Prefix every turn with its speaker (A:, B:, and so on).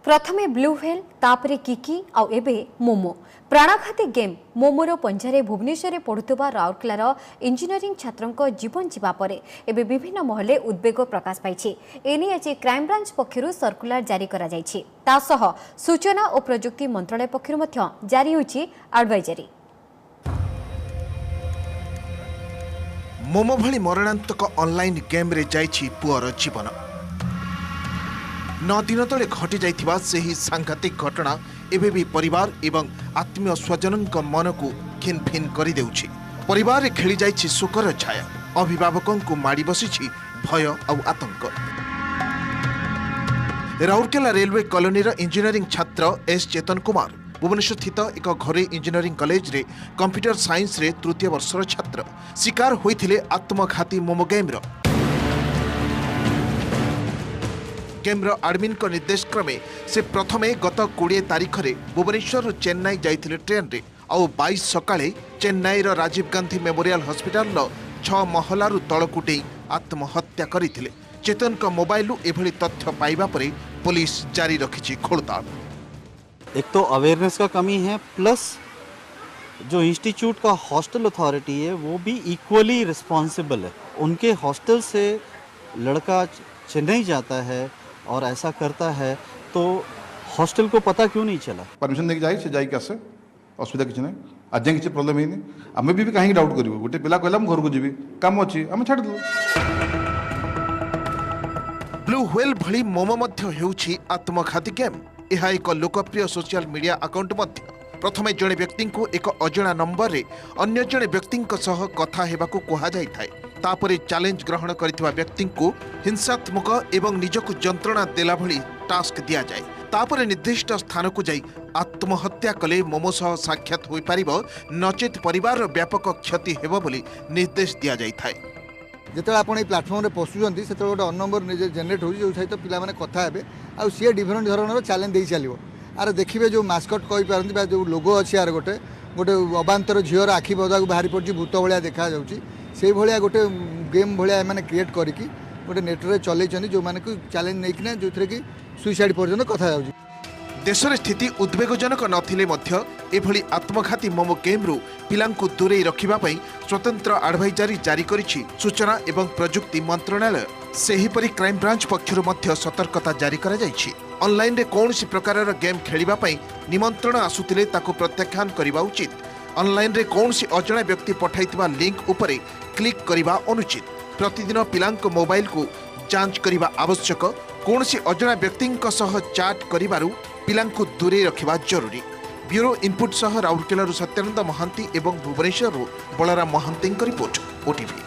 A: प्रथमे blue whale तापरे Kiki आउ एबे मोमो प्राणघाती गेम मोमोर पंजारे भुवनेश्वर पढ़ुवा राउरकेलार इंजीनियरिंग छात्रों जीवन जीवा परे एबे विभिन्न महले उद्वेग प्रकाश पाई एने आज क्राइमब्रांच पक्षर सर्कुलर जारी करा जायछि तासह सूचना और प्रजुक्ति मंत्रालय पक्षर जारी होछि एडवाइजरी।
B: मोमो भली मरणांतक ऑनलाइन गेम रे जाइछि पुअर जीवन 9 दिन तले घटी जाइथिबा सेही सांघातिक घटना एबे भी परिवार एवं आत्मीय स्वजनक मन को खिनफिन कर देउछि। परिवार रे खेली जाइछि सुकर छाया, अभिभावकों को माड़ी बसिछि भय और आतंक। राउरकेला रेलवे कॉलोनी इंजीनियरिंग छात्र एस चेतन कुमार भुवनेश्वर स्थित एक घरे इंजीनियरिंग कॉलेज रे कंप्यूटर साइंस रे तृतीय वर्षर छात्र शिकार होइथिले आत्मघाती मोमो गेम्र आडमिन को निर्देश क्रमे से प्रथमे गत 20 तारीख में भुवनेश्वर चेन्नई जाइथिले ट्रेन रे और 22 सकाळे चेन्नई राजीव गांधी मेमोरियल हॉस्पिटल 6 महलारू तलकु डेई आत्महत्या करथिले। चेतन का मोबाइल एभली तथ्य पाइबा परे पुलिस जारी रखिछि खोलताड़।
C: एक तो अवेयरनेस का कमी है, प्लस जो इंस्टीट्यूट का हॉस्टल अथॉरिटी है वो भी इक्वली रिस्पॉन्सिबल है। उनके हॉस्टल से लड़का चेन्नई जाता है और ऐसा करता है तो हॉस्टल को पता क्यों नहीं चला?
D: परमिशन देके जाई से जाई कैसे असुविधा किछ नै, आज जाय किछ प्रॉब्लम हेनी। हमें भी कहीं डाउट करिवो, गोटे पिला कहला हम घर को जीवी काम अछि हम छाड़ दो।
B: ब्लू व्हेल भली मोमो मध्य हेउछि आत्मघाती गेम। यह एक लोकप्रिय सोशल मीडिया अकाउंट मध्य प्रथमे जड़े व्यक्ति को एक अजणा नंबर रे अन्य जड़े व्यक्ति सह कथा हेबाकू कहा जाय थाए। तापरे चैलेंज ग्रहण करथिबा व्यक्ति को हिंसात्मक एवं निजकु जंत्रणा देला भली टास्क दिया जाए। तापरे निर्दिष्ट स्थान को जाई आत्महत्या कले मोमो सह साक्षात होई परिबो, नचेत परिवार व्यापक क्षति हेबो बोली निर्देश दिया जाय थाए।
E: जिते आप प्लाटफर्म में पशुंट से गोटे नंबर जेनेट हो जो सहित पिला कथा हे आ सी डिफरेन्ट धरण चैलेंज दे चलो। आर देखिए जो मास्कट कही पारती जो लोगो अच्छी आर गोटे गोटे अबांतर झीवर आखि बदा बाहरी पड़ी भूत भाया देखा से भाया गोटे गेम भाया मैंने क्रिएट करके गोटे नेटरे चलते जो मैंने चैलेंज नहीं जो कि सुइसाइड पर्यटन कथा जाऊँगी।
B: देश में स्थिति उद्वेगजनक नथिले मध्य एभली आत्मघाती मोमो गेम्रु पिलांकु दूरे रखिबा पई स्वतंत्र एडवाइजरी जारी करिछि सूचना एवं प्रजुक्ति मंत्रालय। सेहीपरि क्राइम ब्रांच पक्षरु मध्य सतर्कता जारी करा जाइछि। ऑनलाइन रे कौनसी प्रकारर गेम खेलिबा पई निमंत्रण आसुतिले ताको प्रत्याख्यान करिबा उचित। ऑनलाइन रे कौनसी अजणा व्यक्ति पठाइतिबा लिंक उपरे क्लिक करिबा अनुचित। प्रतिदिन पिलांक मोबाइल को जांच करिबा आवश्यक। कौनसी अजणा व्यक्ति सह चैट करिबारु पिलांकु दूरे रखिबा जरूरी। ब्यूरो इनपुट सह राउरकेलारू सत्यानंद महांती एवं भुवनेश्वर बलराम महांती रिपोर्ट ओटीवी।